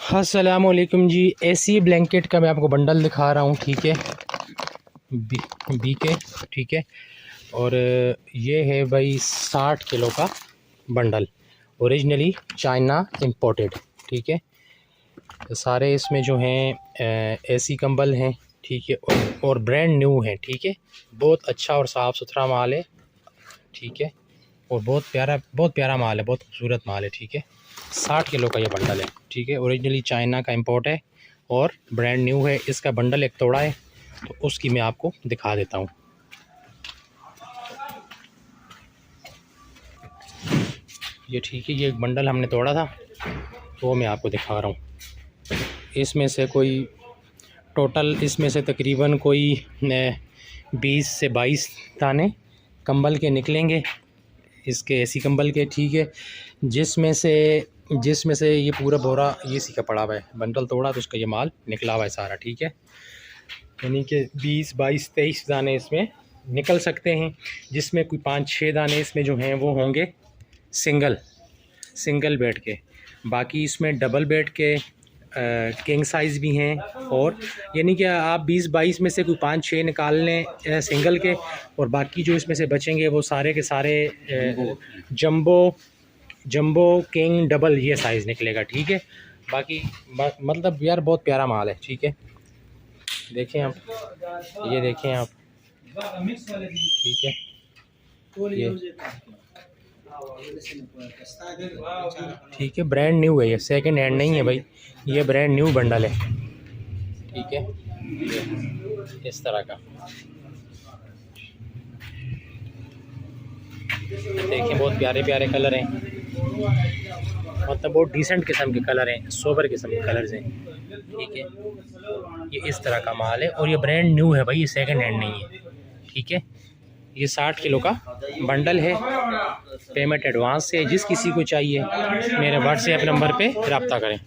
अस्सलामुअलैकुम जी। AC blanket का मैं आपको बंडल दिखा रहा हूँ, ठीक है, बी के, ठीक है। और ये है भाई 60 किलो का बंडल, ओरिजिनली चाइना इंपोर्टेड, ठीक है। तो सारे इसमें जो हैं एसी कंबल हैं, ठीक है, और ब्रांड न्यू है, ठीक है। बहुत अच्छा और साफ़ सुथरा माल है, ठीक है, और बहुत प्यारा माल है, बहुत खूबसूरत माल है, ठीक है। 60 किलो का ये बंडल है, ठीक है, ओरिजिनली चाइना का इंपोर्ट है और ब्रांड न्यू है। इसका बंडल एक तोड़ा है, तो उसकी मैं आपको दिखा देता हूँ। ये ठीक है, ये एक बंडल हमने तोड़ा था, तो वो मैं आपको दिखा रहा हूँ। इसमें से कोई टोटल, इसमें से तकरीबन कोई 20 से 22 दाने कंबल के निकलेंगे, इसके एसी कंबल के, ठीक है। जिसमें से ये पूरा बोरा ये सी का पड़ा हुआ है। बंडल तोड़ा तो उसका ये माल निकला हुआ है सारा, ठीक है। यानी कि 20, 22, 23 दाने इसमें निकल सकते हैं, जिसमें कोई 5-6 दाने इसमें जो हैं वो होंगे सिंगल बेड के। बाकी इसमें डबल बेड के किंग साइज़ भी हैं, और यानी कि आप 20-22 में से कोई 5-6 निकाल लें सिंगल के, और बाकी जो इसमें से बचेंगे वो सारे के सारे जंबो किंग डबल ये साइज़ निकलेगा, ठीक है। बाकी मतलब यार बहुत प्यारा माल है, ठीक है। देखें आप, ये देखें आप, ठीक है, ये ठीक है, ब्रांड न्यू है, ये सेकंड हैंड नहीं है भाई, ये ब्रांड न्यू बंडल है, ठीक है। ये इस तरह का देखें, बहुत प्यारे प्यारे कलर हैं, मतलब बहुत डिसेंट किस्म के कलर हैं, सोबर किस्म के कलर्स हैं, ठीक है। ये इस तरह का माल है और ये ब्रांड न्यू है भाई, ये सेकंड हैंड नहीं है, ठीक है। ये 60 किलो का बंडल है, पेमेंट एडवांस से। जिस किसी को चाहिए मेरे व्हाट्सएप नंबर पे रब्ता करें।